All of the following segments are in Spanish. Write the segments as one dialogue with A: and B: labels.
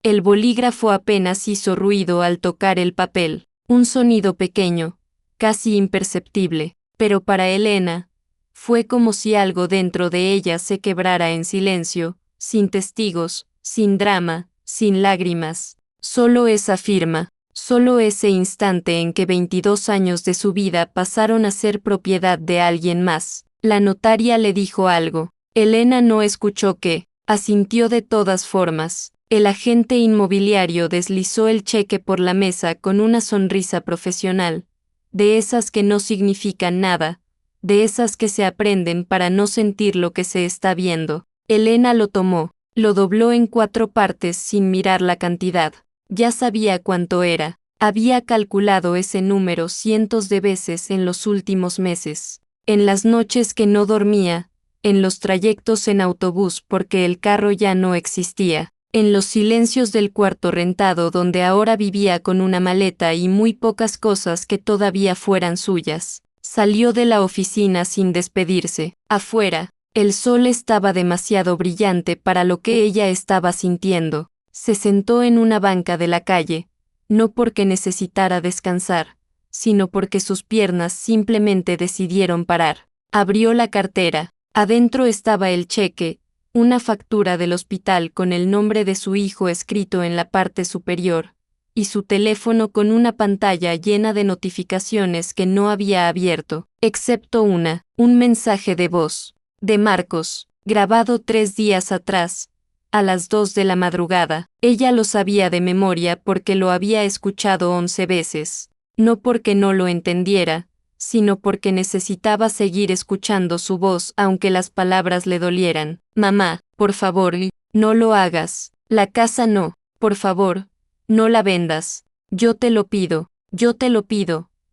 A: El bolígrafo apenas hizo ruido al tocar el papel, un sonido pequeño, casi imperceptible, pero para Elena, fue como si algo dentro de ella se quebrara en silencio, sin testigos, sin drama, sin lágrimas. Solo esa firma, solo ese instante en que 22 años de su vida pasaron a ser propiedad de alguien más. La notaria le dijo algo. Elena no escuchó qué, asintió de todas formas. El agente inmobiliario deslizó el cheque por la mesa con una sonrisa profesional, de esas que no significan nada, de esas que se aprenden para no sentir lo que se está viendo. Elena lo tomó, lo dobló en 4 partes sin mirar la cantidad. Ya sabía cuánto era, había calculado ese número cientos de veces en los últimos meses. En las noches que no dormía, en los trayectos en autobús porque el carro ya no existía, en los silencios del cuarto rentado donde ahora vivía con una maleta y muy pocas cosas que todavía fueran suyas. Salió de la oficina sin despedirse. Afuera, el sol estaba demasiado brillante para lo que ella estaba sintiendo. Se sentó en una banca de la calle, no porque necesitara descansar, sino porque sus piernas simplemente decidieron parar. Abrió la cartera. Adentro estaba el cheque, una factura del hospital con el nombre de su hijo escrito en la parte superior, y su teléfono con una pantalla llena de notificaciones que no había abierto, excepto un mensaje de voz, de Marcos, grabado 3 días atrás, a las 2 de la madrugada. Ella lo sabía de memoria porque lo había escuchado 11 veces, no porque no lo entendiera, sino porque necesitaba seguir escuchando su voz aunque las palabras le dolieran. Mamá, por favor, no lo hagas. La casa no, por favor, no la vendas. Yo te lo pido,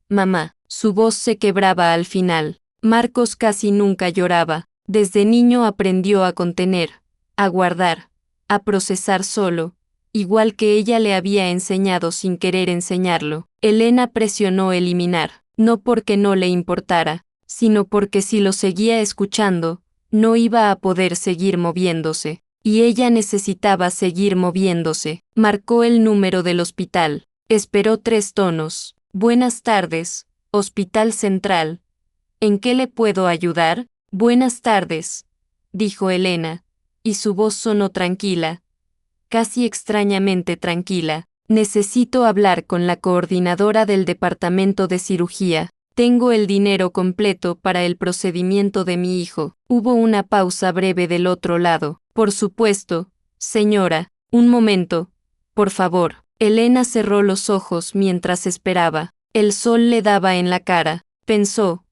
A: mamá. Su voz se quebraba al final. Marcos casi nunca lloraba. Desde niño aprendió a contener, a guardar, a procesar solo, igual que ella le había enseñado sin querer enseñarlo. Elena presionó eliminar. No porque no le importara, sino porque si lo seguía escuchando, no iba a poder seguir moviéndose, y ella necesitaba seguir moviéndose. Marcó el número del hospital. Esperó 3 tonos. Buenas tardes, Hospital Central. ¿En qué le puedo ayudar? Buenas tardes, dijo Elena, y su voz sonó tranquila, casi extrañamente tranquila. Necesito hablar con la coordinadora del departamento de cirugía. Tengo el dinero completo para el procedimiento de mi hijo. Hubo una pausa breve del otro lado. Por supuesto, señora. Un momento, por favor. Elena cerró los ojos mientras esperaba. El sol le daba en la cara. Pensó,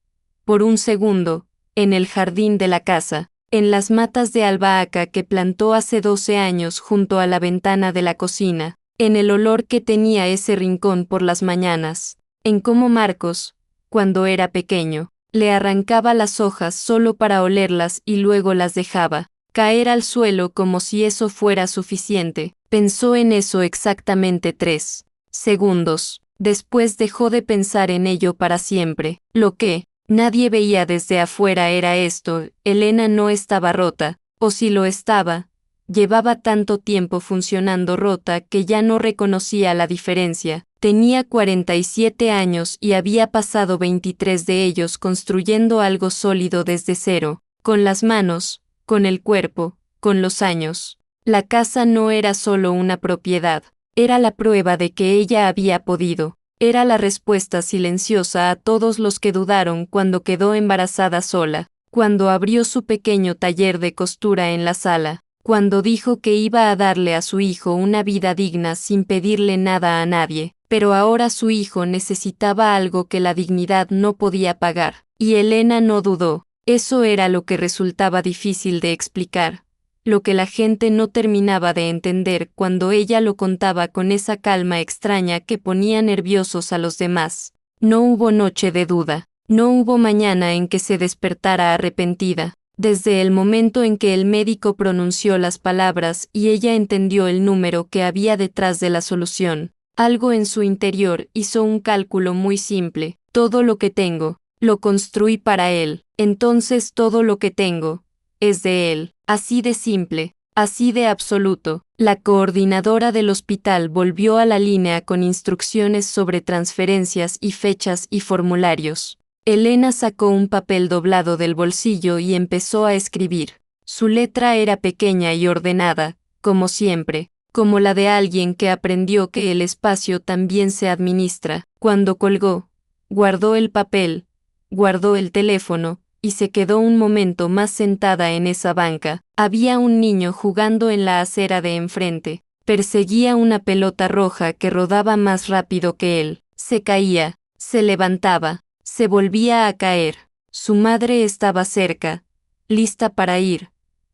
A: por un segundo, en el jardín de la casa, en las matas de albahaca que plantó hace 12 años junto a la ventana de la cocina, en el olor que tenía ese rincón por las mañanas, en cómo Marcos, cuando era pequeño, le arrancaba las hojas solo para olerlas y luego las dejaba caer al suelo como si eso fuera suficiente. Pensó en eso exactamente 3 segundos. Después dejó de pensar en ello para siempre. Lo que nadie veía desde afuera era esto: Elena no estaba rota, o si lo estaba, llevaba tanto tiempo funcionando rota que ya no reconocía la diferencia. Tenía 47 años y había pasado 23 de ellos construyendo algo sólido desde cero, con las manos, con el cuerpo, con los años. La casa no era solo una propiedad, era la prueba de que ella había podido. Era la respuesta silenciosa a todos los que dudaron cuando quedó embarazada sola, cuando abrió su pequeño taller de costura en la sala, cuando dijo que iba a darle a su hijo una vida digna sin pedirle nada a nadie. Pero ahora su hijo necesitaba algo que la dignidad no podía pagar, y Elena no dudó. Eso era lo que resultaba difícil de explicar, lo que la gente no terminaba de entender cuando ella lo contaba con esa calma extraña que ponía nerviosos a los demás. No hubo noche de duda, no hubo mañana en que se despertara arrepentida. Desde el momento en que el médico pronunció las palabras y ella entendió el número que había detrás de la solución, algo en su interior hizo un cálculo muy simple. Todo lo que tengo, lo construí para él, entonces todo lo que tengo, es de él. Así de simple. así de absoluto. La coordinadora del hospital volvió a la línea con instrucciones sobre transferencias y fechas y formularios. Elena sacó un papel doblado del bolsillo y empezó a escribir. Su letra era pequeña y ordenada, como siempre, como la de alguien que aprendió que el espacio también se administra. Cuando colgó, guardó el papel, guardó el teléfono, y se quedó un momento más sentada en esa banca. Había un niño jugando en la acera de enfrente. Perseguía una pelota roja que rodaba más rápido que él. Se caía, se levantaba, se volvía a caer. Su madre estaba cerca, lista para ir,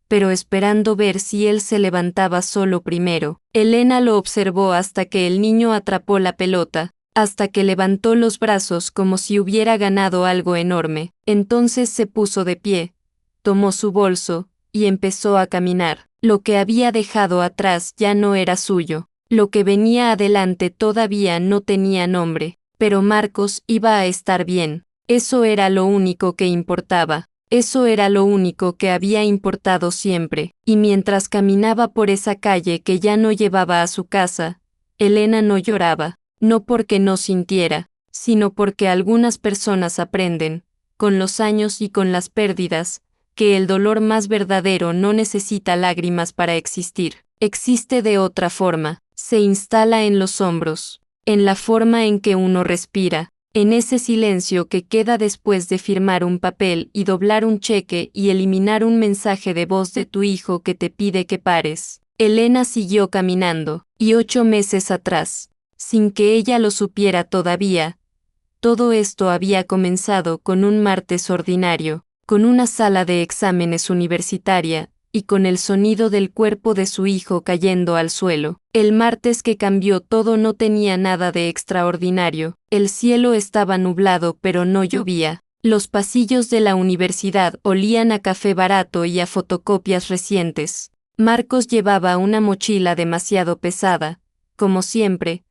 A: pero esperando ver si él se levantaba solo primero. Elena lo observó hasta que el niño atrapó la pelota, hasta que levantó los brazos como si hubiera ganado algo enorme. Entonces se puso de pie, tomó su bolso, y empezó a caminar. Lo que había dejado atrás ya no era suyo. Lo que venía adelante todavía no tenía nombre, pero Marcos iba a estar bien. Eso era lo único que importaba. Eso era lo único que había importado siempre. Y mientras caminaba por esa calle que ya no llevaba a su casa, Elena no lloraba. No porque no sintiera, sino porque algunas personas aprenden, con los años y con las pérdidas, que el dolor más verdadero no necesita lágrimas para existir. Existe de otra forma, se instala en los hombros, en la forma en que uno respira, en ese silencio que queda después de firmar un papel y doblar un cheque y eliminar un mensaje de voz de tu hijo que te pide que pares. Elena siguió caminando, y 8 meses atrás, sin que ella lo supiera todavía, todo esto había comenzado con un martes ordinario, con una sala de exámenes universitaria, y con el sonido del cuerpo de su hijo cayendo al suelo. El martes que cambió todo no tenía nada de extraordinario. El cielo estaba nublado pero no llovía. Los pasillos de la universidad olían a café barato y a fotocopias recientes. Marcos llevaba una mochila demasiado pesada, como siempre,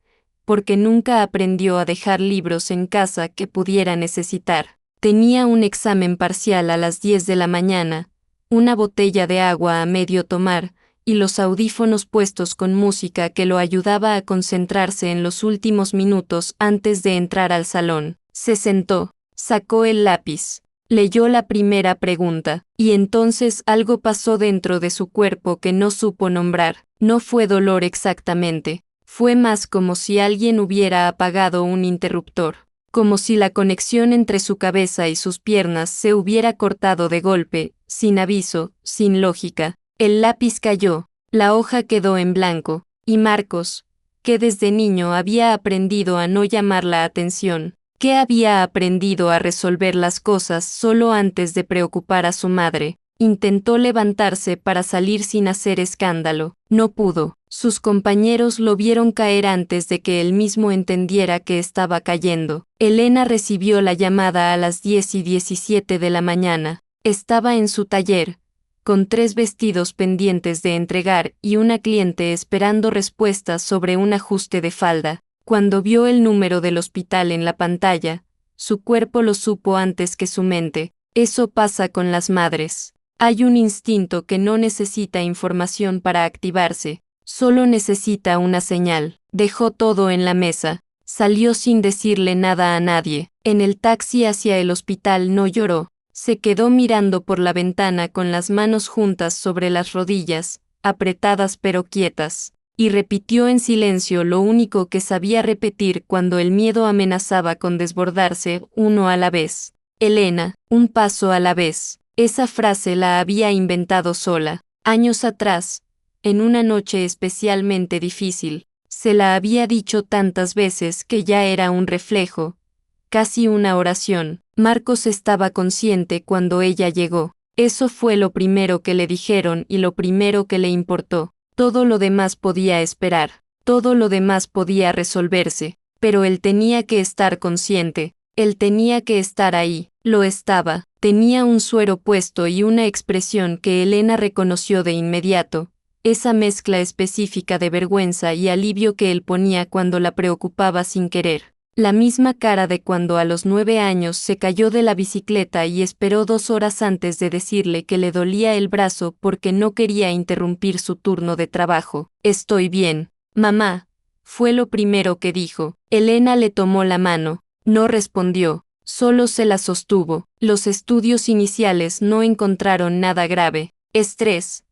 A: porque nunca aprendió a dejar libros en casa que pudiera necesitar. Tenía un examen parcial a las 10 de la mañana, una botella de agua a medio tomar, y los audífonos puestos con música que lo ayudaba a concentrarse en los últimos minutos antes de entrar al salón. Se sentó, sacó el lápiz, leyó la primera pregunta, y entonces algo pasó dentro de su cuerpo que no supo nombrar. No fue dolor exactamente. Fue más como si alguien hubiera apagado un interruptor, como si la conexión entre su cabeza y sus piernas se hubiera cortado de golpe, sin aviso, sin lógica. El lápiz cayó, la hoja quedó en blanco, y Marcos, que desde niño había aprendido a no llamar la atención, que había aprendido a resolver las cosas solo antes de preocupar a su madre, intentó levantarse para salir sin hacer escándalo. No pudo. Sus compañeros lo vieron caer antes de que él mismo entendiera que estaba cayendo. Elena recibió la llamada a las 10:17 de la mañana. Estaba en su taller, con 3 vestidos pendientes de entregar y una cliente esperando respuestas sobre un ajuste de falda. Cuando vio el número del hospital en la pantalla, su cuerpo lo supo antes que su mente. Eso pasa con las madres. Hay un instinto que no necesita información para activarse. Solo necesita una señal. Dejó todo en la mesa. Salió sin decirle nada a nadie. En el taxi hacia el hospital no lloró. Se quedó mirando por la ventana con las manos juntas sobre las rodillas, apretadas pero quietas, y repitió en silencio lo único que sabía repetir cuando el miedo amenazaba con desbordarse, uno a la vez. Elena, un paso a la vez. Esa frase la había inventado sola. Años atrás, en una noche especialmente difícil, se la había dicho tantas veces que ya era un reflejo, casi una oración. Marcos estaba consciente cuando ella llegó. Eso fue lo primero que le dijeron y lo primero que le importó. Todo lo demás podía esperar, todo lo demás podía resolverse, pero él tenía que estar consciente, él tenía que estar ahí. Lo estaba. Tenía un suero puesto y una expresión que Elena reconoció de inmediato, esa mezcla específica de vergüenza y alivio que él ponía cuando la preocupaba sin querer. La misma cara de cuando a los 9 años se cayó de la bicicleta y esperó 2 horas antes de decirle que le dolía el brazo porque no quería interrumpir su turno de trabajo. Estoy bien, mamá, fue lo primero que dijo. Elena le tomó la mano. No respondió, solo se la sostuvo. Los estudios iniciales no encontraron nada grave. Estrés,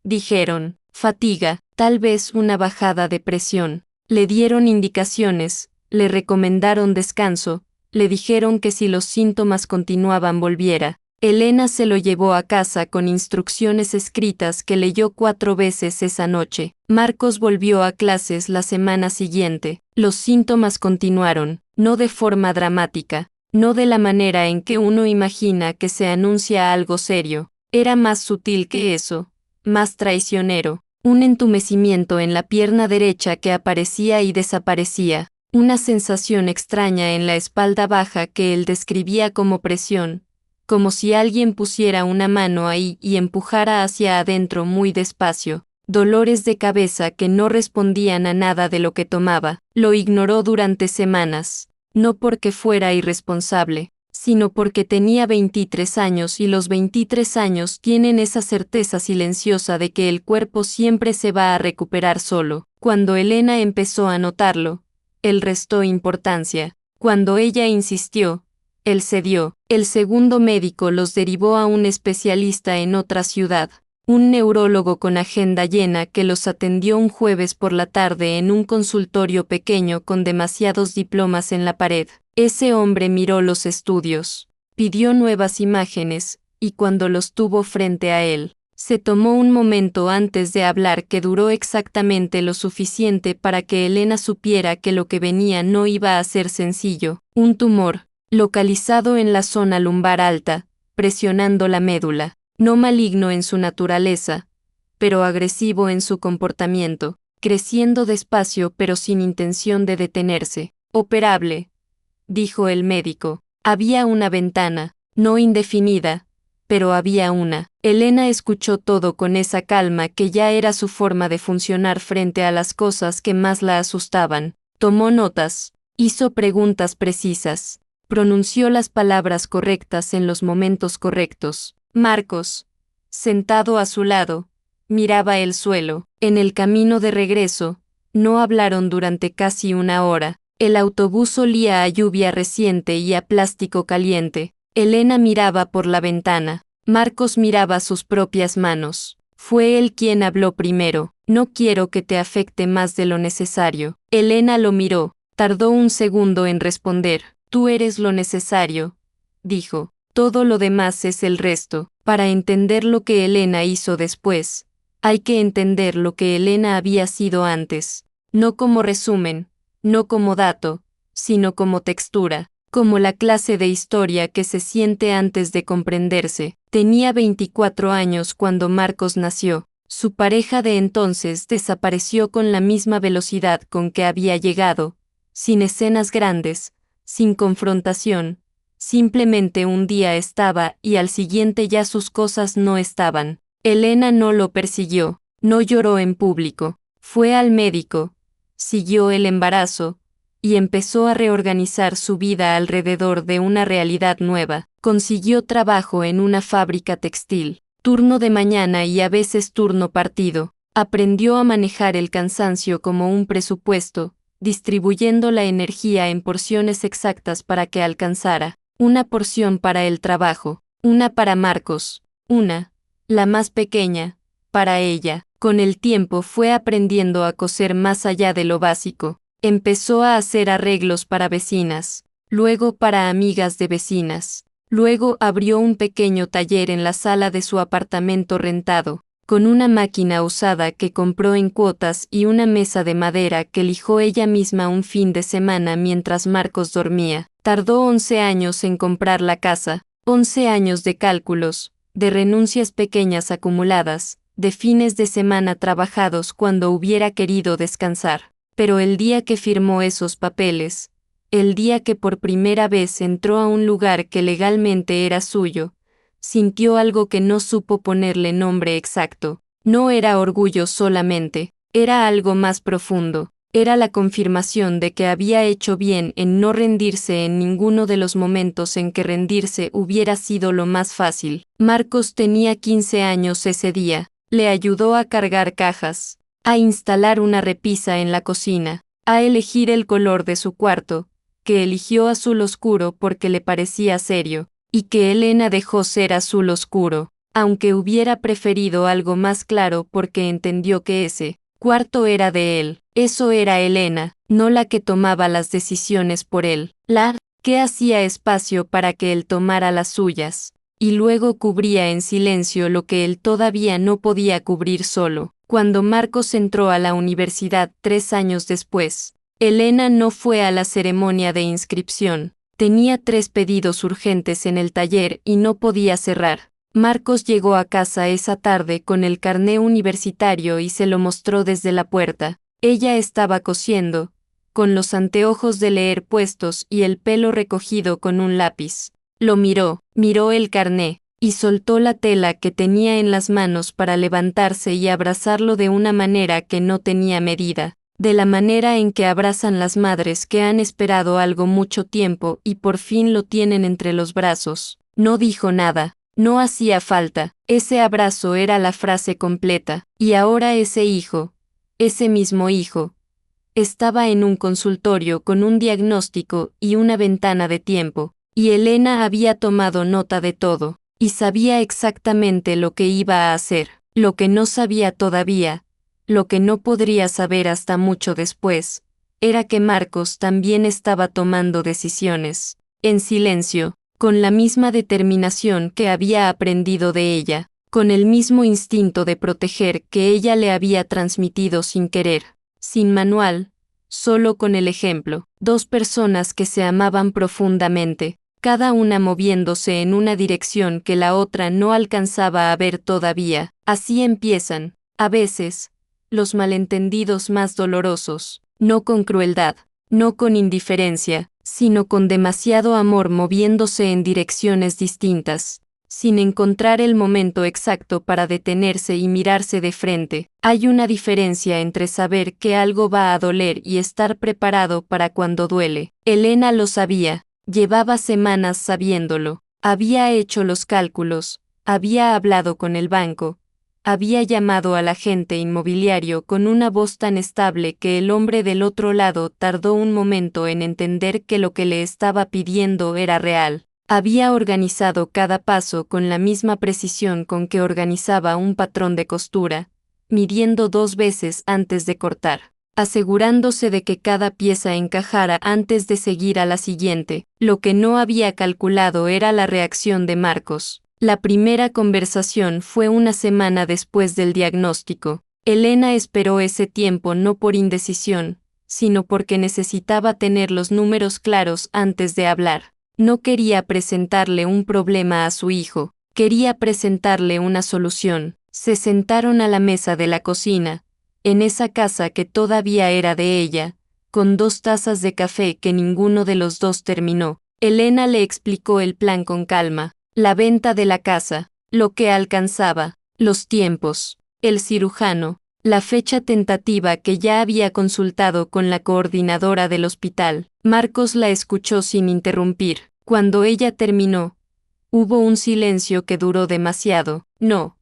A: dijeron, fatiga, tal vez una bajada de presión. Le dieron indicaciones, le recomendaron descanso, le dijeron que si los síntomas continuaban volviera. Elena se lo llevó a casa con instrucciones escritas que leyó 4 veces esa noche. Marcos volvió a clases la semana siguiente. Los síntomas continuaron, no de forma dramática, no de la manera en que uno imagina que se anuncia algo serio. Era más sutil que eso, más traicionero, un entumecimiento en la pierna derecha que aparecía y desaparecía, una sensación extraña en la espalda baja que él describía como presión, como si alguien pusiera una mano ahí y empujara hacia adentro muy despacio, dolores de cabeza que no respondían a nada de lo que tomaba. Lo ignoró durante semanas, no porque fuera irresponsable, sino porque tenía 23 años y los 23 años tienen esa certeza silenciosa de que el cuerpo siempre se va a recuperar solo. Cuando Elena empezó a notarlo, él restó importancia. Cuando ella insistió, él cedió. El segundo médico los derivó a un especialista en otra ciudad, un neurólogo con agenda llena que los atendió un jueves por la tarde en un consultorio pequeño con demasiados diplomas en la pared. Ese hombre miró los estudios, pidió nuevas imágenes, y cuando los tuvo frente a él, se tomó un momento antes de hablar que duró exactamente lo suficiente para que Elena supiera que lo que venía no iba a ser sencillo, un tumor, localizado en la zona lumbar alta, presionando la médula, no maligno en su naturaleza, pero agresivo en su comportamiento, creciendo despacio pero sin intención de detenerse. Operable, dijo el médico. Había una ventana, no indefinida, pero había una. Elena escuchó todo con esa calma que ya era su forma de funcionar frente a las cosas que más la asustaban. Tomó notas, hizo preguntas precisas, pronunció las palabras correctas en los momentos correctos. Marcos, sentado a su lado, miraba el suelo. En el camino de regreso, no hablaron durante casi una hora. El autobús olía a lluvia reciente y a plástico caliente. Elena miraba por la ventana. Marcos miraba sus propias manos. Fue él quien habló primero. No quiero que te afecte más de lo necesario. Elena lo miró. Tardó un segundo en responder. Tú eres lo necesario, dijo. Todo lo demás es el resto. Para entender lo que Elena hizo después, hay que entender lo que Elena había sido antes. No como resumen, no como dato, sino como textura, como la clase de historia que se siente antes de comprenderse. Tenía 24 años cuando Marcos nació. Su pareja de entonces desapareció con la misma velocidad con que había llegado, sin escenas grandes, sin confrontación. Simplemente un día estaba y al siguiente ya sus cosas no estaban. Elena no lo persiguió, no lloró en público, fue al médico, siguió el embarazo, y empezó a reorganizar su vida alrededor de una realidad nueva. Consiguió trabajo en una fábrica textil, turno de mañana y a veces turno partido. Aprendió a manejar el cansancio como un presupuesto, distribuyendo la energía en porciones exactas para que alcanzara. Una porción para el trabajo, una para Marcos, una, la más pequeña, para ella. Con el tiempo fue aprendiendo a coser más allá de lo básico. Empezó a hacer arreglos para vecinas, luego para amigas de vecinas. Luego abrió un pequeño taller en la sala de su apartamento rentado, con una máquina usada que compró en cuotas y una mesa de madera que lijó ella misma un fin de semana mientras Marcos dormía. Tardó 11 años en comprar la casa, 11 años de cálculos, de renuncias pequeñas acumuladas, de fines de semana trabajados cuando hubiera querido descansar. Pero el día que firmó esos papeles, el día que por primera vez entró a un lugar que legalmente era suyo, sintió algo que no supo ponerle nombre exacto. No era orgullo solamente, era algo más profundo. Era la confirmación de que había hecho bien en no rendirse en ninguno de los momentos en que rendirse hubiera sido lo más fácil. Marcos tenía 15 años ese día. Le ayudó a cargar cajas, a instalar una repisa en la cocina, a elegir el color de su cuarto, que eligió azul oscuro porque le parecía serio, y que Elena dejó ser azul oscuro, aunque hubiera preferido algo más claro porque entendió que ese cuarto era de él. Eso era Elena, no la que tomaba las decisiones por él, la que hacía espacio para que él tomara las suyas, y luego cubría en silencio lo que él todavía no podía cubrir solo. Cuando Marcos entró a la universidad 3 años después, Elena no fue a la ceremonia de inscripción. Tenía 3 pedidos urgentes en el taller y no podía cerrar. Marcos llegó a casa esa tarde con el carné universitario y se lo mostró desde la puerta. Ella estaba cosiendo, con los anteojos de leer puestos y el pelo recogido con un lápiz. Lo miró el carné, y soltó la tela que tenía en las manos para levantarse y abrazarlo de una manera que no tenía medida, de la manera en que abrazan las madres que han esperado algo mucho tiempo y por fin lo tienen entre los brazos. No dijo nada. No hacía falta, ese abrazo era la frase completa, y ahora ese mismo hijo, estaba en un consultorio con un diagnóstico y una ventana de tiempo, y Elena había tomado nota de todo, y sabía exactamente lo que iba a hacer, lo que no sabía todavía, lo que no podría saber hasta mucho después, era que Marcos también estaba tomando decisiones, en silencio, con la misma determinación que había aprendido de ella, con el mismo instinto de proteger que ella le había transmitido sin querer, sin manual, solo con el ejemplo. 2 personas que se amaban profundamente, cada una moviéndose en una dirección que la otra no alcanzaba a ver todavía. Así empiezan, a veces, los malentendidos más dolorosos, no con crueldad, no con indiferencia, sino con demasiado amor moviéndose en direcciones distintas, sin encontrar el momento exacto para detenerse y mirarse de frente. Hay una diferencia entre saber que algo va a doler y estar preparado para cuando duele. Elena lo sabía, llevaba semanas sabiéndolo, había hecho los cálculos, había hablado con el banco, había llamado al agente inmobiliario con una voz tan estable que el hombre del otro lado tardó un momento en entender que lo que le estaba pidiendo era real. Había organizado cada paso con la misma precisión con que organizaba un patrón de costura, midiendo 2 veces antes de cortar, asegurándose de que cada pieza encajara antes de seguir a la siguiente. Lo que no había calculado era la reacción de Marcos. La primera conversación fue una semana después del diagnóstico. Elena esperó ese tiempo no por indecisión, sino porque necesitaba tener los números claros antes de hablar. No quería presentarle un problema a su hijo, quería presentarle una solución. Se sentaron a la mesa de la cocina, en esa casa que todavía era de ella, con 2 tazas de café que ninguno de los dos terminó. Elena le explicó el plan con calma. La venta de la casa, lo que alcanzaba, los tiempos, el cirujano, la fecha tentativa que ya había consultado con la coordinadora del hospital. Marcos la escuchó sin interrumpir. Cuando ella terminó, hubo un silencio que duró demasiado. No,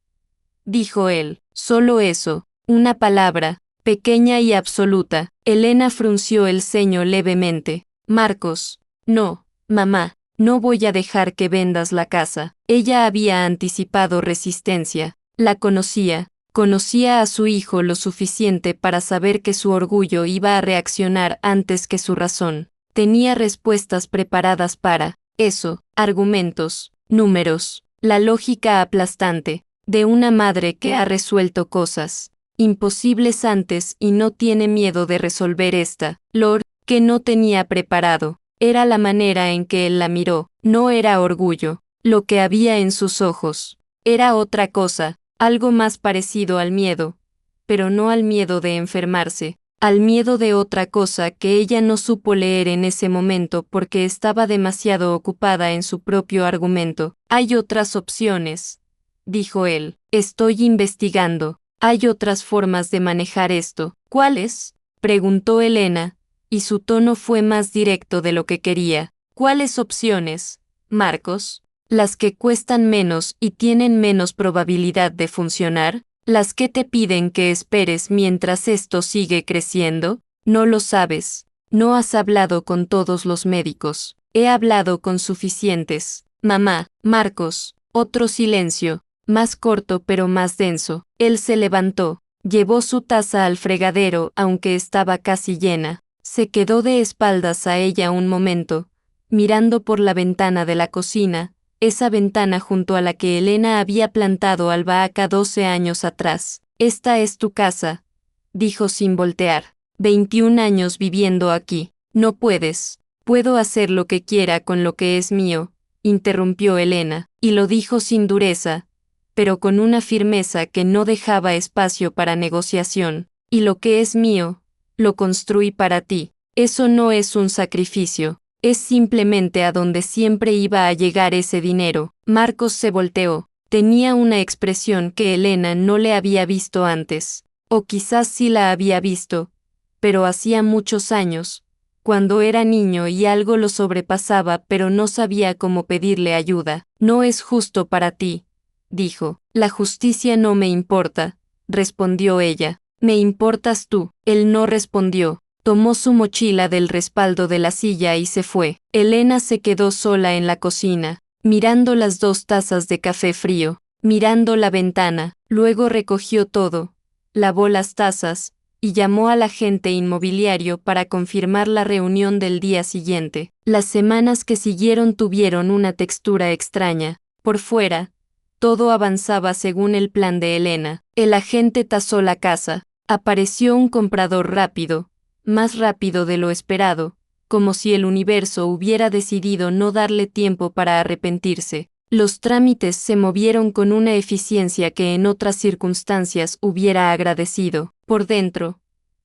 A: dijo él, solo eso, una palabra, pequeña y absoluta. Elena frunció el ceño levemente. Marcos, no, mamá. No voy a dejar que vendas la casa. Ella había anticipado resistencia. La conocía a su hijo lo suficiente para saber que su orgullo iba a reaccionar antes que su razón. Tenía respuestas preparadas para eso, argumentos, números, la lógica aplastante de una madre que ha resuelto cosas imposibles antes y no tiene miedo de resolver esta. Lord, que no tenía preparado. Era la manera en que él la miró, no era orgullo, lo que había en sus ojos. Era otra cosa, algo más parecido al miedo, pero no al miedo de enfermarse, al miedo de otra cosa que ella no supo leer en ese momento porque estaba demasiado ocupada en su propio argumento. Hay otras opciones, dijo él. Estoy investigando. Hay otras formas de manejar esto. ¿Cuáles? preguntó Elena, y su tono fue más directo de lo que quería. ¿Cuáles opciones, Marcos? ¿Las que cuestan menos y tienen menos probabilidad de funcionar? ¿Las que te piden que esperes mientras esto sigue creciendo? No lo sabes. No has hablado con todos los médicos. He hablado con suficientes. Mamá, Marcos. Otro silencio, más corto pero más denso. Él se levantó, llevó su taza al fregadero aunque estaba casi llena. Se quedó de espaldas a ella un momento, mirando por la ventana de la cocina, esa ventana junto a la que Elena había plantado albahaca 12 años atrás. Esta es tu casa, dijo sin voltear. 21 años viviendo aquí. No puedes. Puedo hacer lo que quiera con lo que es mío, interrumpió Elena, y lo dijo sin dureza, pero con una firmeza que no dejaba espacio para negociación. Y lo que es mío, lo construí para ti. Eso no es un sacrificio. Es simplemente a donde siempre iba a llegar ese dinero. Marcos se volteó. Tenía una expresión que Elena no le había visto antes. O quizás sí la había visto, pero hacía muchos años, cuando era niño y algo lo sobrepasaba pero no sabía cómo pedirle ayuda. No es justo para ti, dijo. La justicia no me importa, respondió ella. Me importas tú. Él no respondió. Tomó su mochila del respaldo de la silla y se fue. Elena se quedó sola en la cocina, mirando las 2 tazas de café frío, mirando la ventana. Luego recogió todo, lavó las tazas, y llamó al agente inmobiliario para confirmar la reunión del día siguiente. Las semanas que siguieron tuvieron una textura extraña. Por fuera, todo avanzaba según el plan de Elena. El agente tasó la casa. Apareció un comprador rápido, más rápido de lo esperado, como si el universo hubiera decidido no darle tiempo para arrepentirse. Los trámites se movieron con una eficiencia que en otras circunstancias hubiera agradecido. Por dentro,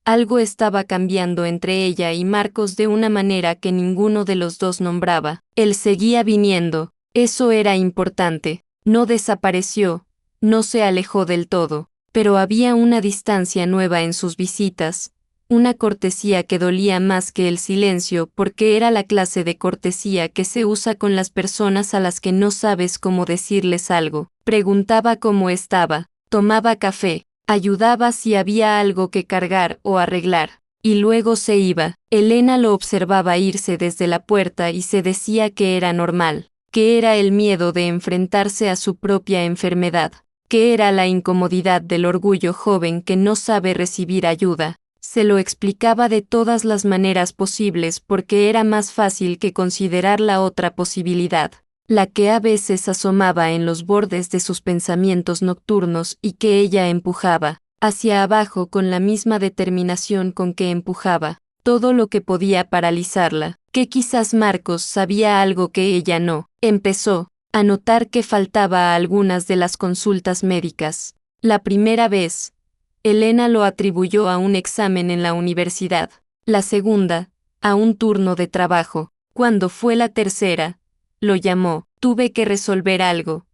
A: algo estaba cambiando entre ella y Marcos de una manera que ninguno de los dos nombraba. Él seguía viniendo, eso era importante. No desapareció, no se alejó del todo, pero había una distancia nueva en sus visitas, una cortesía que dolía más que el silencio porque era la clase de cortesía que se usa con las personas a las que no sabes cómo decirles algo. Preguntaba cómo estaba, tomaba café, ayudaba si había algo que cargar o arreglar, y luego se iba. Elena lo observaba irse desde la puerta y se decía que era normal, que era el miedo de enfrentarse a su propia enfermedad, que era la incomodidad del orgullo joven que no sabe recibir ayuda. Se lo explicaba de todas las maneras posibles porque era más fácil que considerar la otra posibilidad, la que a veces asomaba en los bordes de sus pensamientos nocturnos y que ella empujaba hacia abajo con la misma determinación con que empujaba todo lo que podía paralizarla, que quizás Marcos sabía algo que ella no. Empezó a notar que faltaba a algunas de las consultas médicas. La primera vez, Elena lo atribuyó a un examen en la universidad. La segunda, a un turno de trabajo. Cuando fue la tercera, lo llamó. Tuve que resolver algo,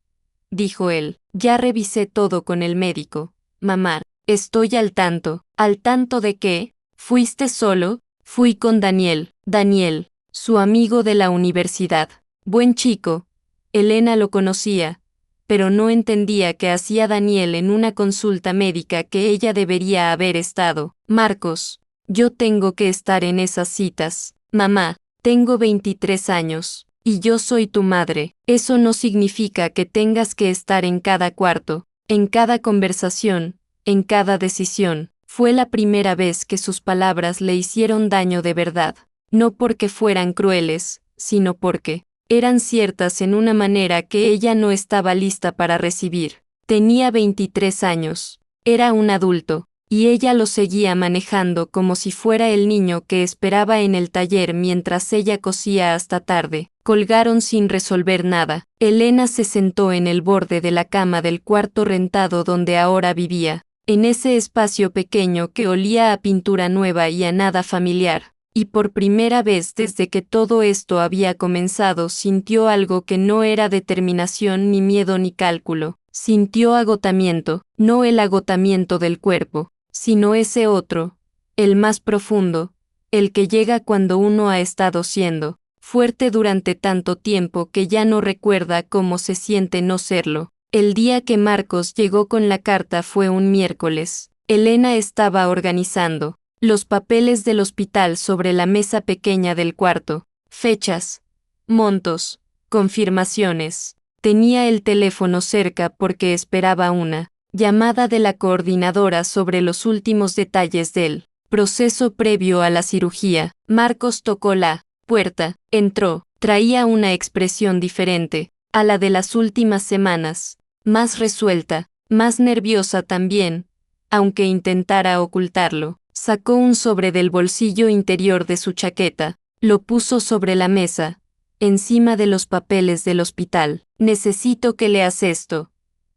A: dijo él. Ya revisé todo con el médico. Mamá, estoy al tanto. ¿Al tanto de qué? ¿Fuiste solo? Fui con Daniel. Daniel, su amigo de la universidad. Buen chico. Elena lo conocía, pero no entendía qué hacía Daniel en una consulta médica que ella debería haber estado. Marcos, yo tengo que estar en esas citas. Mamá, tengo 23 años, y yo soy tu madre. Eso no significa que tengas que estar en cada cuarto, en cada conversación, en cada decisión. Fue la primera vez que sus palabras le hicieron daño de verdad, no porque fueran crueles, sino porque eran ciertas en una manera que ella no estaba lista para recibir. Tenía 23 años, era un adulto, y ella lo seguía manejando como si fuera el niño que esperaba en el taller mientras ella cosía hasta tarde. Colgaron sin resolver nada. Elena se sentó en el borde de la cama del cuarto rentado donde ahora vivía, en ese espacio pequeño que olía a pintura nueva y a nada familiar. Y por primera vez desde que todo esto había comenzado sintió algo que no era determinación ni miedo ni cálculo. Sintió agotamiento, no el agotamiento del cuerpo, sino ese otro, el más profundo, el que llega cuando uno ha estado siendo fuerte durante tanto tiempo que ya no recuerda cómo se siente no serlo. El día que Marcos llegó con la carta fue un miércoles. Elena estaba organizando los papeles del hospital sobre la mesa pequeña del cuarto. Fechas, montos, confirmaciones. Tenía el teléfono cerca porque esperaba una llamada de la coordinadora sobre los últimos detalles del proceso previo a la cirugía. Marcos tocó la puerta, entró, traía una expresión diferente a la de las últimas semanas, más resuelta, más nerviosa también, aunque intentara ocultarlo. Sacó un sobre del bolsillo interior de su chaqueta, lo puso sobre la mesa, encima de los papeles del hospital. Necesito que leas esto,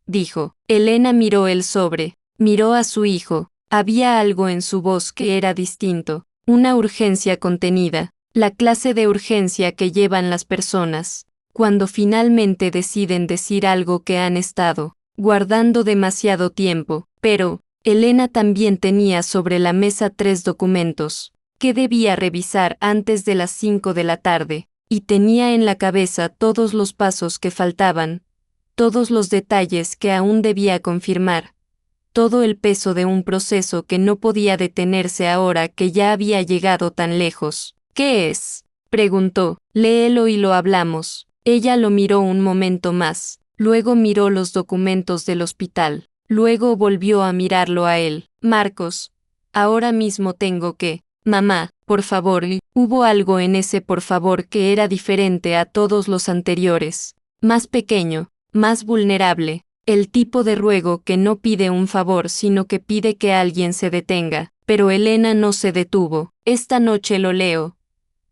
A: dijo. Elena miró el sobre, miró a su hijo. Había algo en su voz que era distinto, una urgencia contenida, la clase de urgencia que llevan las personas cuando finalmente deciden decir algo que han estado guardando demasiado tiempo. Pero Elena también tenía sobre la mesa 3 documentos que debía revisar antes de las 5 de la tarde, y tenía en la cabeza todos los pasos que faltaban, todos los detalles que aún debía confirmar, todo el peso de un proceso que no podía detenerse ahora que ya había llegado tan lejos. ¿Qué es?, preguntó. Léelo y lo hablamos. Ella lo miró un momento más, luego miró los documentos del hospital, luego volvió a mirarlo a él. Marcos, ahora mismo tengo que... Mamá, por favor. Hubo algo en ese por favor que era diferente a todos los anteriores, más pequeño, más vulnerable, el tipo de ruego que no pide un favor sino que pide que alguien se detenga. Pero Elena no se detuvo. Esta noche lo leo,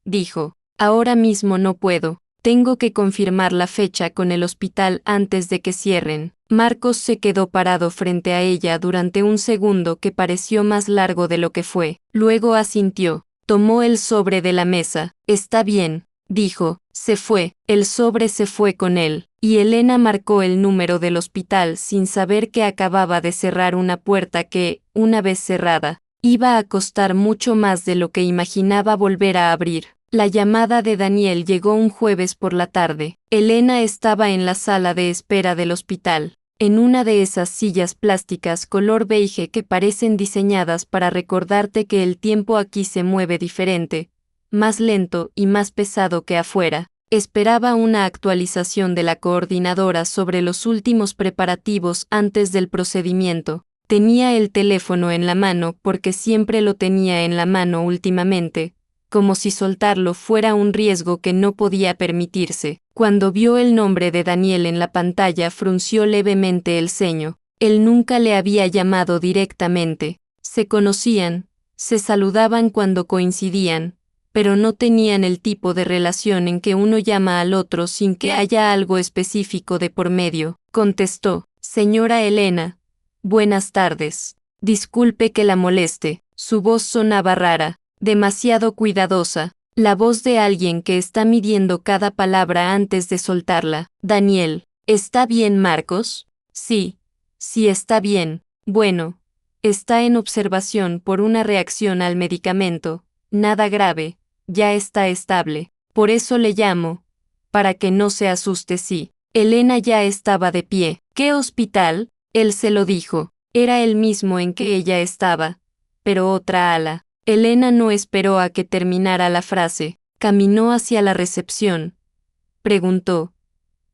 A: dijo. Ahora mismo no puedo. Tengo que confirmar la fecha con el hospital antes de que cierren. Marcos se quedó parado frente a ella durante un segundo que pareció más largo de lo que fue. Luego asintió. Tomó el sobre de la mesa. Está bien, dijo. Se fue. El sobre se fue con él, y Elena marcó el número del hospital sin saber que acababa de cerrar una puerta que, una vez cerrada, iba a costar mucho más de lo que imaginaba volver a abrir. La llamada de Daniel llegó un jueves por la tarde. Elena estaba en la sala de espera del hospital, en una de esas sillas plásticas color beige que parecen diseñadas para recordarte que el tiempo aquí se mueve diferente, más lento y más pesado que afuera. Esperaba una actualización de la coordinadora sobre los últimos preparativos antes del procedimiento. Tenía el teléfono en la mano porque siempre lo tenía en la mano últimamente, como si soltarlo fuera un riesgo que no podía permitirse. Cuando vio el nombre de Daniel en la pantalla frunció levemente el ceño. Él nunca le había llamado directamente. Se conocían, se saludaban cuando coincidían, pero no tenían el tipo de relación en que uno llama al otro sin que haya algo específico de por medio. Contestó. Señora Elena. Buenas tardes. Disculpe que la moleste. Su voz sonaba rara, demasiado cuidadosa, la voz de alguien que está midiendo cada palabra antes de soltarla. Daniel, ¿está bien Marcos? Sí, sí está bien. Bueno, está en observación por una reacción al medicamento, nada grave, ya está estable. Por eso le llamo, para que no se asuste. Sí. Elena ya estaba de pie. ¿Qué hospital? Él se lo dijo. Era el mismo en que ella estaba, pero otra ala. Elena no esperó a que terminara la frase. Caminó hacia la recepción. Preguntó.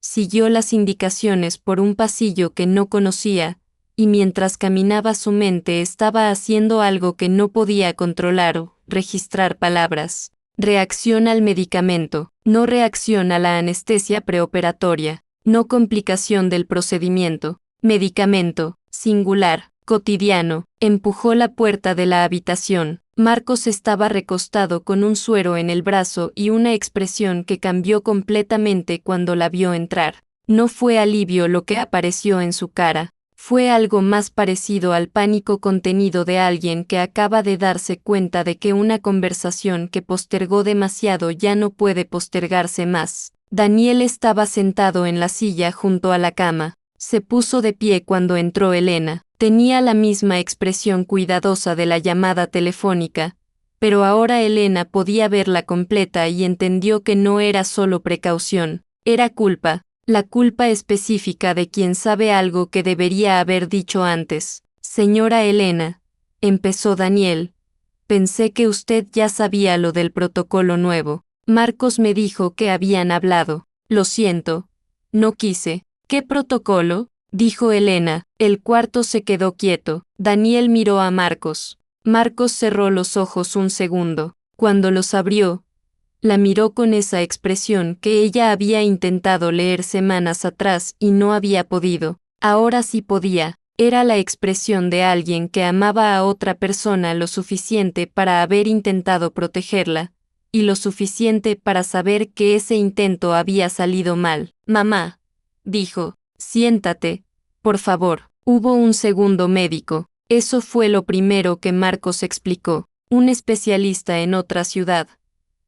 A: Siguió las indicaciones por un pasillo que no conocía, y mientras caminaba su mente estaba haciendo algo que no podía controlar o registrar palabras. Reacción al medicamento, no reacción a la anestesia preoperatoria, no complicación del procedimiento. Medicamento, singular, cotidiano. Empujó la puerta de la habitación. Marcos estaba recostado con un suero en el brazo y una expresión que cambió completamente cuando la vio entrar. No fue alivio lo que apareció en su cara, fue algo más parecido al pánico contenido de alguien que acaba de darse cuenta de que una conversación que postergó demasiado ya no puede postergarse más. Daniel estaba sentado en la silla junto a la cama. Se puso de pie cuando entró Elena. Tenía la misma expresión cuidadosa de la llamada telefónica, pero ahora Elena podía verla completa y entendió que no era solo precaución, era culpa, la culpa específica de quien sabe algo que debería haber dicho antes. Señora Elena, empezó Daniel, pensé que usted ya sabía lo del protocolo nuevo. Marcos me dijo que habían hablado. Lo siento. No quise. ¿Qué protocolo?, dijo Elena. El cuarto se quedó quieto. Daniel miró a Marcos. Marcos cerró los ojos un segundo. Cuando los abrió, la miró con esa expresión que ella había intentado leer semanas atrás y no había podido. Ahora sí podía. Era la expresión de alguien que amaba a otra persona lo suficiente para haber intentado protegerla, y lo suficiente para saber que ese intento había salido mal. Mamá, dijo, siéntate, por favor. Hubo un segundo médico. Eso fue lo primero que Marcos explicó. Un especialista en otra ciudad.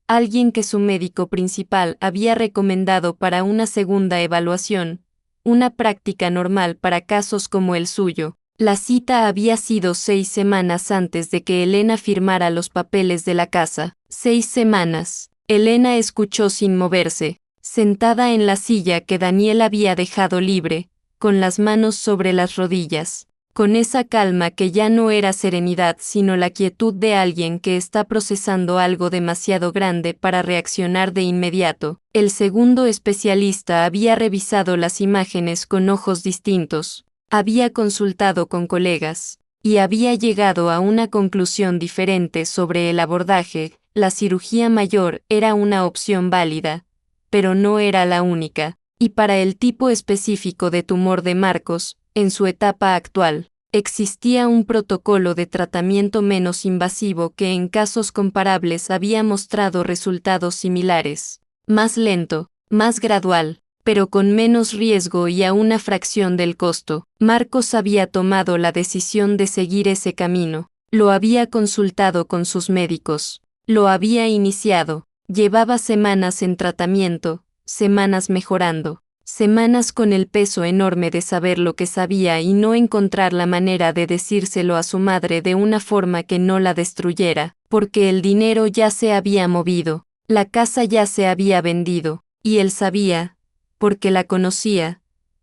A: Alguien que su médico principal había recomendado para una segunda evaluación, una práctica normal para casos como el suyo. La cita había sido 6 semanas antes de que Elena firmara los papeles de la casa. 6 semanas. Elena escuchó sin moverse, sentada en la silla que Daniel había dejado libre, con las manos sobre las rodillas, con esa calma que ya no era serenidad sino la quietud de alguien que está procesando algo demasiado grande para reaccionar de inmediato. El segundo especialista había revisado las imágenes con ojos distintos, había consultado con colegas, y había llegado a una conclusión diferente sobre el abordaje. La cirugía mayor era una opción válida, pero no era la única, y para el tipo específico de tumor de Marcos, en su etapa actual, existía un protocolo de tratamiento menos invasivo que en casos comparables había mostrado resultados similares. Más lento, más gradual, pero con menos riesgo y a una fracción del costo. Marcos había tomado la decisión de seguir ese camino. Lo había consultado con sus médicos. Lo había iniciado. Llevaba semanas en tratamiento, semanas mejorando. Semanas con el peso enorme de saber lo que sabía y no encontrar la manera de decírselo a su madre de una forma que no la destruyera, porque el dinero ya se había movido, la casa ya se había vendido, y él sabía, porque la conocía,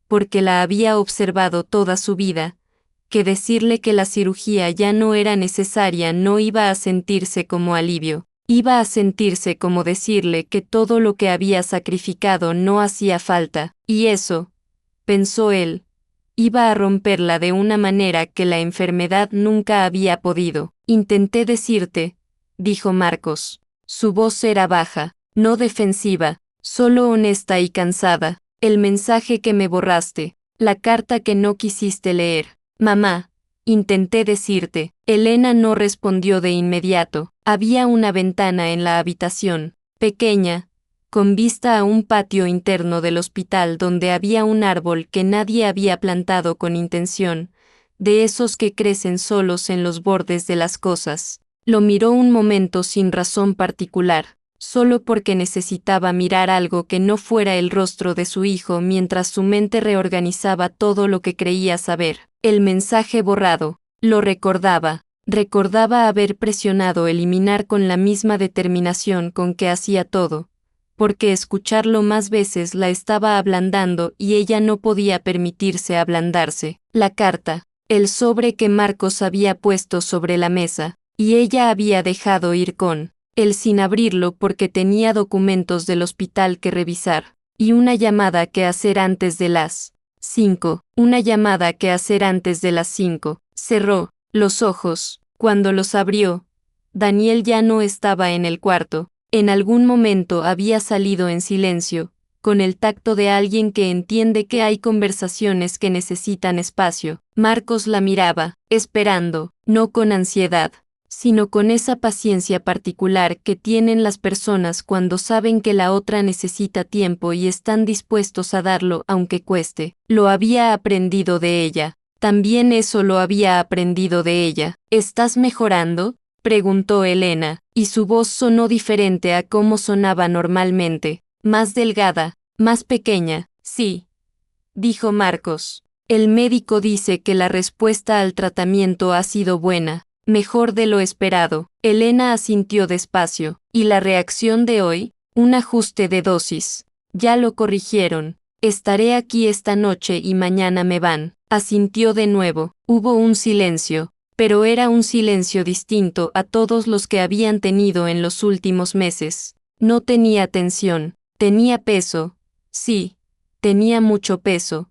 A: porque la había observado toda su vida, que decirle que la cirugía ya no era necesaria no iba a sentirse como alivio. Iba a sentirse como decirle que todo lo que había sacrificado no hacía falta, y eso, pensó él, iba a romperla de una manera que la enfermedad nunca había podido. Intenté decirte, dijo Marcos. Su voz era baja, no defensiva, solo honesta y cansada. El mensaje que me borraste, la carta que no quisiste leer. Mamá, intenté decirte. Elena no respondió de inmediato. Había una ventana en la habitación, pequeña, con vista a un patio interno del hospital donde había un árbol que nadie había plantado con intención, de esos que crecen solos en los bordes de las cosas. Lo miró un momento sin razón particular, solo porque necesitaba mirar algo que no fuera el rostro de su hijo mientras su mente reorganizaba todo lo que creía saber. El mensaje borrado, lo recordaba. Recordaba haber presionado eliminar con la misma determinación con que hacía todo, porque escucharlo más veces la estaba ablandando y ella no podía permitirse ablandarse. La carta, el sobre que Marcos había puesto sobre la mesa, y ella había dejado ir con él sin abrirlo porque tenía documentos del hospital que revisar, y una llamada que hacer antes de las 5. Una llamada que hacer antes de las 5. Cerró los ojos. Cuando los abrió, Daniel ya no estaba en el cuarto. En algún momento había salido en silencio, con el tacto de alguien que entiende que hay conversaciones que necesitan espacio. Marcos la miraba, esperando, no con ansiedad, sino con esa paciencia particular que tienen las personas cuando saben que la otra necesita tiempo y están dispuestos a darlo aunque cueste. Lo había aprendido de ella. También eso lo había aprendido de ella. ¿Estás mejorando?, preguntó Elena, y su voz sonó diferente a cómo sonaba normalmente, más delgada, más pequeña. Sí, dijo Marcos. El médico dice que la respuesta al tratamiento ha sido buena, mejor de lo esperado. Elena asintió despacio. ¿Y la reacción de hoy? Un ajuste de dosis. Ya lo corrigieron. Estaré aquí esta noche y mañana me van. Asintió de nuevo. Hubo un silencio, pero era un silencio distinto a todos los que habían tenido en los últimos meses. No tenía tensión, tenía peso. Sí, tenía mucho peso,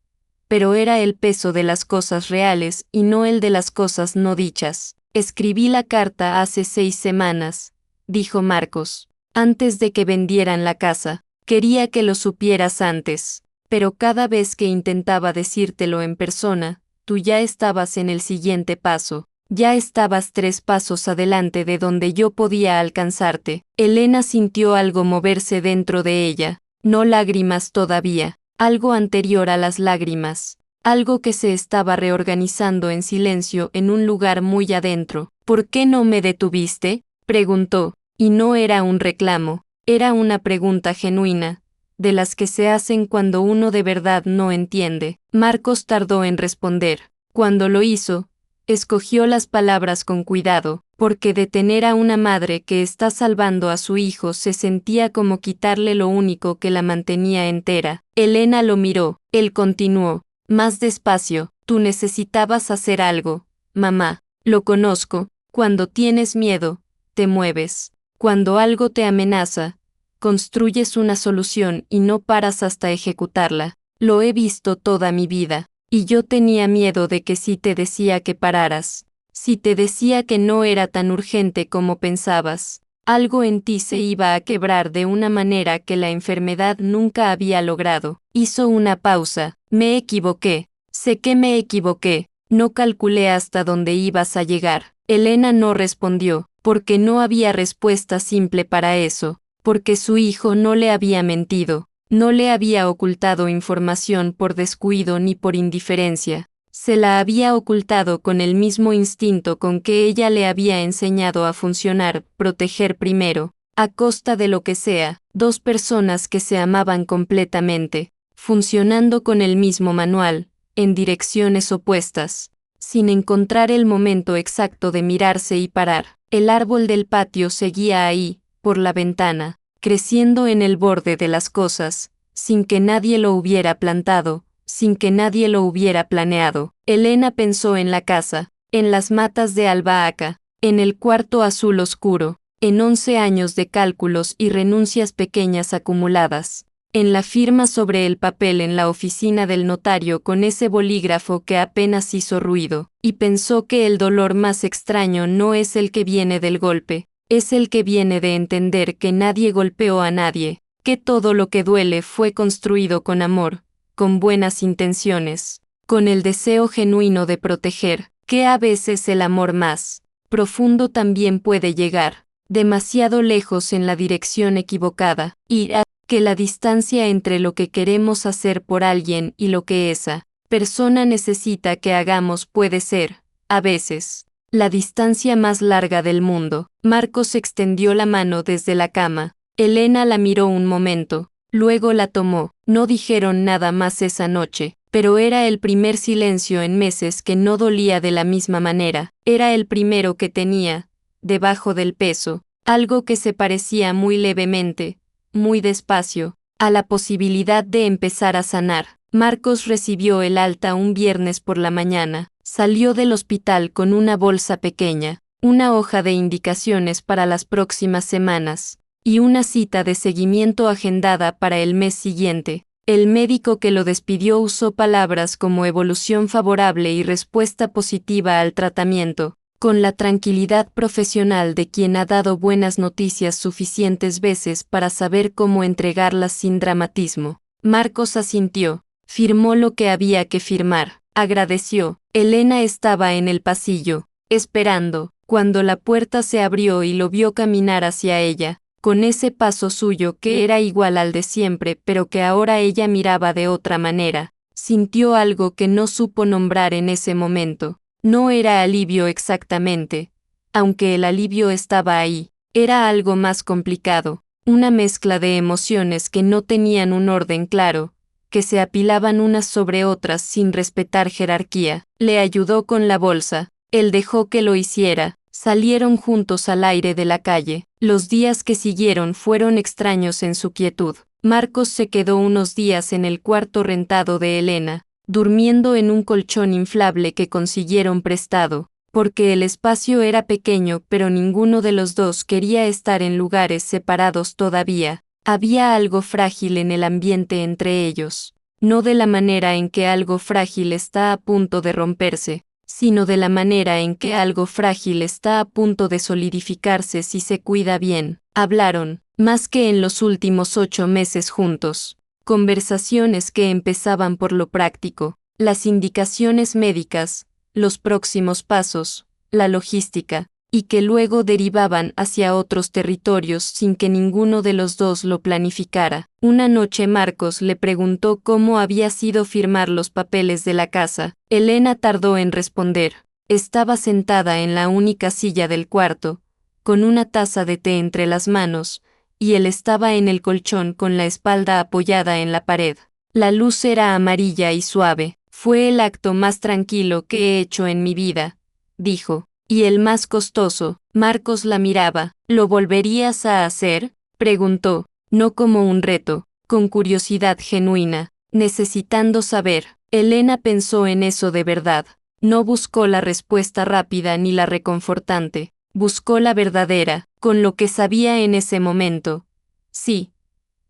A: pero era el peso de las cosas reales y no el de las cosas no dichas. Escribí la carta hace 6 semanas, dijo Marcos, antes de que vendieran la casa. Quería que lo supieras antes, pero cada vez que intentaba decírtelo en persona, tú ya estabas en el siguiente paso. Ya estabas 3 pasos adelante de donde yo podía alcanzarte. Elena sintió algo moverse dentro de ella, no lágrimas todavía, algo anterior a las lágrimas, algo que se estaba reorganizando en silencio en un lugar muy adentro. ¿Por qué no me detuviste?, preguntó, y no era un reclamo, era una pregunta genuina, de las que se hacen cuando uno de verdad no entiende. Marcos tardó en responder. Cuando lo hizo, escogió las palabras con cuidado, porque detener a una madre que está salvando a su hijo se sentía como quitarle lo único que la mantenía entera. Elena lo miró. Él continuó, más despacio, tú necesitabas hacer algo, mamá. Lo conozco. Cuando tienes miedo, te mueves. Cuando algo te amenaza, construyes una solución y no paras hasta ejecutarla. Lo he visto toda mi vida. Y yo tenía miedo de que si te decía que pararas, si te decía que no era tan urgente como pensabas, algo en ti se iba a quebrar de una manera que la enfermedad nunca había logrado. Hizo una pausa. Me equivoqué. Sé que me equivoqué. No calculé hasta dónde ibas a llegar. Elena no respondió, porque no había respuesta simple para eso, porque su hijo no le había mentido. No le había ocultado información por descuido ni por indiferencia. Se la había ocultado con el mismo instinto con que ella le había enseñado a funcionar, proteger primero, a costa de lo que sea. 2 personas que se amaban completamente, funcionando con el mismo manual, en direcciones opuestas, sin encontrar el momento exacto de mirarse y parar. El árbol del patio seguía ahí, por la ventana, creciendo en el borde de las cosas, sin que nadie lo hubiera plantado, sin que nadie lo hubiera planeado. Elena pensó en la casa, en las matas de albahaca, en el cuarto azul oscuro, en 11 años de cálculos y renuncias pequeñas acumuladas, en la firma sobre el papel en la oficina del notario con ese bolígrafo que apenas hizo ruido, y pensó que el dolor más extraño no es el que viene del golpe, es el que viene de entender que nadie golpeó a nadie, que todo lo que duele fue construido con amor, con buenas intenciones, con el deseo genuino de proteger, que a veces el amor más profundo también puede llegar demasiado lejos en la dirección equivocada, y que la distancia entre lo que queremos hacer por alguien y lo que esa persona necesita que hagamos puede ser, a veces, la distancia más larga del mundo. Marcos extendió la mano desde la cama. Elena la miró un momento, luego la tomó. No dijeron nada más esa noche, pero era el primer silencio en meses que no dolía de la misma manera. Era el primero que tenía, debajo del peso, algo que se parecía muy levemente, muy despacio, a la posibilidad de empezar a sanar. Marcos recibió el alta un viernes por la mañana. Salió del hospital con una bolsa pequeña, una hoja de indicaciones para las próximas semanas, y una cita de seguimiento agendada para el mes siguiente. El médico que lo despidió usó palabras como evolución favorable y respuesta positiva al tratamiento, con la tranquilidad profesional de quien ha dado buenas noticias suficientes veces para saber cómo entregarlas sin dramatismo. Marcos asintió, firmó lo que había que firmar. Agradeció. Elena estaba en el pasillo, esperando, cuando la puerta se abrió y lo vio caminar hacia ella, con ese paso suyo que era igual al de siempre pero que ahora ella miraba de otra manera. Sintió algo que no supo nombrar en ese momento. No era alivio exactamente, aunque el alivio estaba ahí, era algo más complicado, una mezcla de emociones que no tenían un orden claro, que se apilaban unas sobre otras sin respetar jerarquía. Le ayudó con la bolsa. Él dejó que lo hiciera. Salieron juntos al aire de la calle. Los días que siguieron fueron extraños en su quietud. Marcos se quedó unos días en el cuarto rentado de Elena, durmiendo en un colchón inflable que consiguieron prestado, porque el espacio era pequeño, pero ninguno de los dos quería estar en lugares separados todavía. Había algo frágil en el ambiente entre ellos, no de la manera en que algo frágil está a punto de romperse, sino de la manera en que algo frágil está a punto de solidificarse si se cuida bien. Hablaron, más que en los últimos 8 meses juntos. Conversaciones que empezaban por lo práctico, las indicaciones médicas, los próximos pasos, la logística, y que luego derivaban hacia otros territorios sin que ninguno de los dos lo planificara. Una noche Marcos le preguntó cómo había sido firmar los papeles de la casa. Elena tardó en responder. Estaba sentada en la única silla del cuarto, con una taza de té entre las manos, y él estaba en el colchón con la espalda apoyada en la pared. La luz era amarilla y suave. Fue el acto más tranquilo que he hecho en mi vida, dijo. Y el más costoso. Marcos la miraba. ¿Lo volverías a hacer?, preguntó, no como un reto, con curiosidad genuina, necesitando saber. Elena pensó en eso de verdad. No buscó la respuesta rápida ni la reconfortante. Buscó la verdadera, con lo que sabía en ese momento. Sí,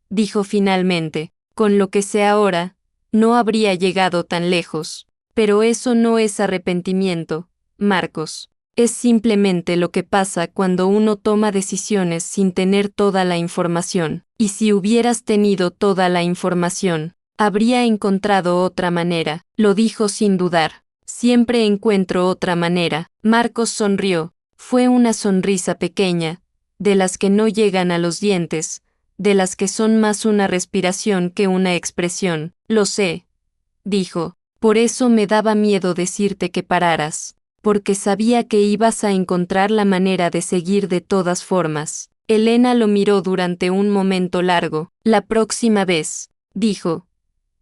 A: dijo finalmente, con lo que sé ahora, no habría llegado tan lejos. Pero eso no es arrepentimiento, Marcos. Es simplemente lo que pasa cuando uno toma decisiones sin tener toda la información. Y si hubieras tenido toda la información, habría encontrado otra manera, lo dijo sin dudar. Siempre encuentro otra manera. Marcos sonrió. Fue una sonrisa pequeña, de las que no llegan a los dientes, de las que son más una respiración que una expresión. Lo sé, dijo. Por eso me daba miedo decirte que pararas, porque sabía que ibas a encontrar la manera de seguir de todas formas. Elena lo miró durante un momento largo. La próxima vez, dijo.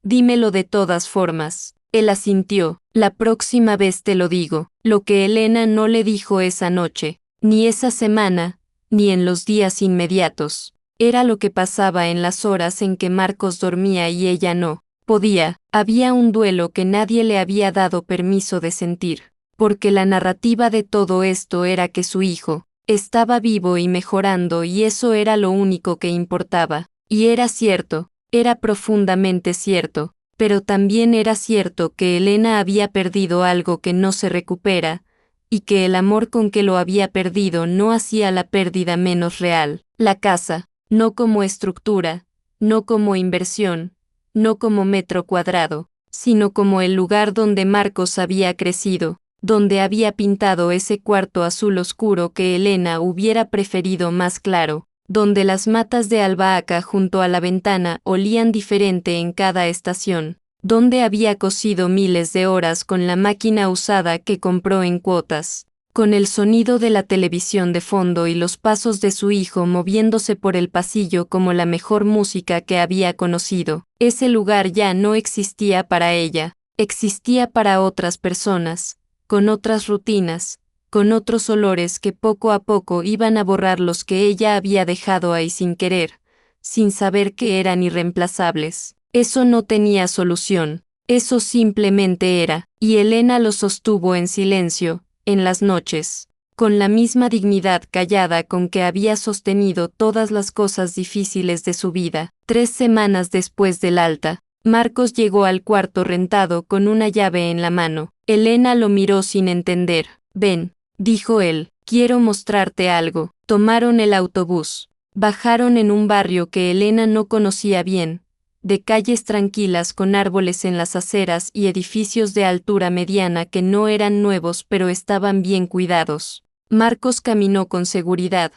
A: Dímelo de todas formas. Él asintió. La próxima vez te lo digo. Lo que Elena no le dijo esa noche, ni esa semana, ni en los días inmediatos, era lo que pasaba en las horas en que Marcos dormía y ella no podía. Había un duelo que nadie le había dado permiso de sentir, porque la narrativa de todo esto era que su hijo estaba vivo y mejorando y eso era lo único que importaba. Y era cierto, era profundamente cierto. Pero también era cierto que Elena había perdido algo que no se recupera, y que el amor con que lo había perdido no hacía la pérdida menos real. La casa, no como estructura, no como inversión, no como metro cuadrado, sino como el lugar donde Marcos había crecido, donde había pintado ese cuarto azul oscuro que Elena hubiera preferido más claro, donde las matas de albahaca junto a la ventana olían diferente en cada estación, donde había cosido miles de horas con la máquina usada que compró en cuotas, con el sonido de la televisión de fondo y los pasos de su hijo moviéndose por el pasillo como la mejor música que había conocido. Ese lugar ya no existía para ella, existía para otras personas, con otras rutinas, con otros olores que poco a poco iban a borrar los que ella había dejado ahí sin querer, sin saber que eran irreemplazables. Eso no tenía solución, eso simplemente era, y Elena lo sostuvo en silencio, en las noches, con la misma dignidad callada con que había sostenido todas las cosas difíciles de su vida. 3 semanas después del alta, Marcos llegó al cuarto rentado con una llave en la mano. Elena lo miró sin entender. Ven, dijo él, quiero mostrarte algo. Tomaron el autobús. Bajaron en un barrio que Elena no conocía bien, de calles tranquilas con árboles en las aceras y edificios de altura mediana que no eran nuevos pero estaban bien cuidados. Marcos caminó con seguridad,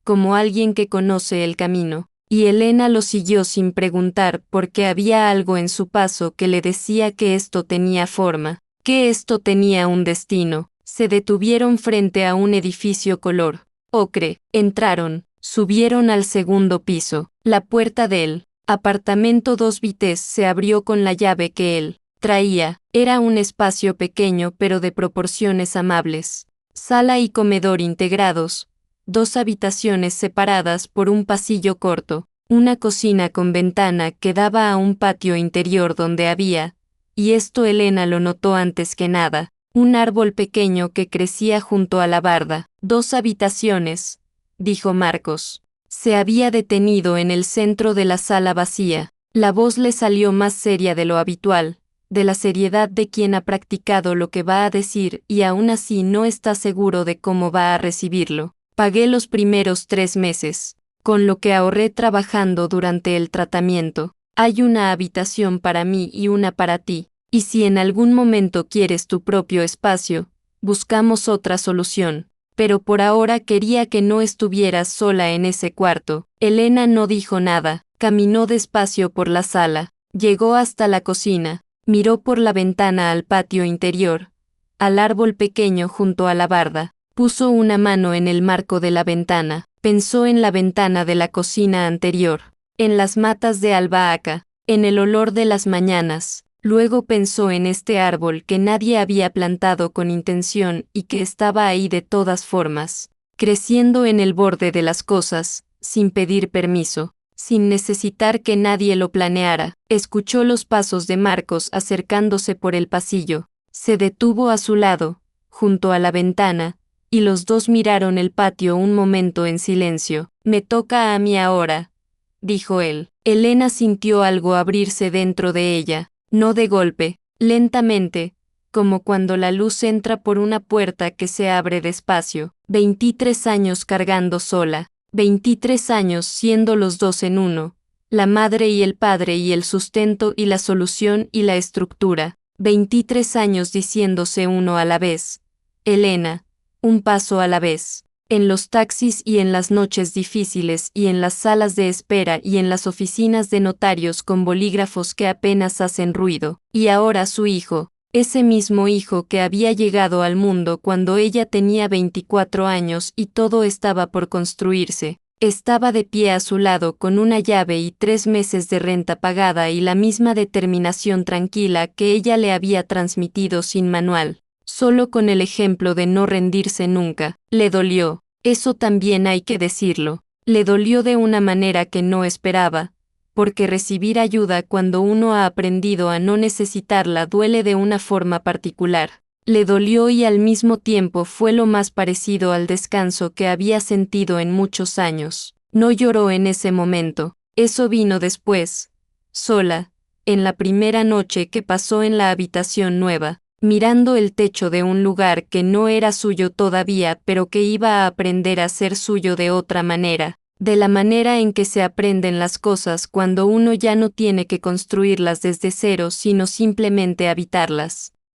A: como alguien que conoce el camino, y Elena lo siguió sin preguntar porque había algo en su paso que le decía que esto tenía forma, que esto tenía un destino. Se detuvieron frente a un edificio color ocre, entraron, subieron al segundo piso. La puerta del Apartamento 2 Vites se abrió con la llave que él traía. Era un espacio pequeño pero de proporciones amables. Sala y comedor integrados, 2 habitaciones separadas por un pasillo corto, una cocina con ventana que daba a un patio interior donde había, y esto Elena lo notó antes que nada, un árbol pequeño que crecía junto a la barda. 2 habitaciones, dijo Marcos. Se había detenido en el centro de la sala vacía. La voz le salió más seria de lo habitual, de la seriedad de quien ha practicado lo que va a decir y aún así no está seguro de cómo va a recibirlo. Pagué los primeros 3 meses, con lo que ahorré trabajando durante el tratamiento. Hay una habitación para mí y una para ti, y si en algún momento quieres tu propio espacio, buscamos otra solución. Pero por ahora quería que no estuvieras sola en ese cuarto. Elena no dijo nada, caminó despacio por la sala, llegó hasta la cocina, miró por la ventana al patio interior, al árbol pequeño junto a la barda, puso una mano en el marco de la ventana, pensó en la ventana de la cocina anterior, en las matas de albahaca, en el olor de las mañanas. Luego pensó en este árbol que nadie había plantado con intención y que estaba ahí de todas formas, creciendo en el borde de las cosas, sin pedir permiso, sin necesitar que nadie lo planeara. Escuchó los pasos de Marcos acercándose por el pasillo, se detuvo a su lado, junto a la ventana, y los dos miraron el patio un momento en silencio. «Me toca a mí ahora», dijo él. Elena sintió algo abrirse dentro de ella. No de golpe, lentamente, como cuando la luz entra por una puerta que se abre despacio. 23 años cargando sola, 23 años siendo los dos en uno, la madre y el padre y el sustento y la solución y la estructura, 23 años diciéndose uno a la vez. Elena, un paso a la vez. En los taxis y en las noches difíciles y en las salas de espera y en las oficinas de notarios con bolígrafos que apenas hacen ruido. Y ahora su hijo, ese mismo hijo que había llegado al mundo cuando ella tenía 24 años y todo estaba por construirse, estaba de pie a su lado con una llave y 3 meses de renta pagada y la misma determinación tranquila que ella le había transmitido sin manual. Solo con el ejemplo de no rendirse nunca. Le dolió, eso también hay que decirlo, le dolió de una manera que no esperaba, porque recibir ayuda cuando uno ha aprendido a no necesitarla duele de una forma particular. Le dolió y al mismo tiempo fue lo más parecido al descanso que había sentido en muchos años. No lloró en ese momento, eso vino después, sola, en la primera noche que pasó en la habitación nueva, mirando el techo de un lugar que no era suyo todavía pero que iba a aprender a ser suyo de otra manera, de la manera en que se aprenden las cosas cuando uno ya no tiene que construirlas desde cero sino simplemente habitarlas.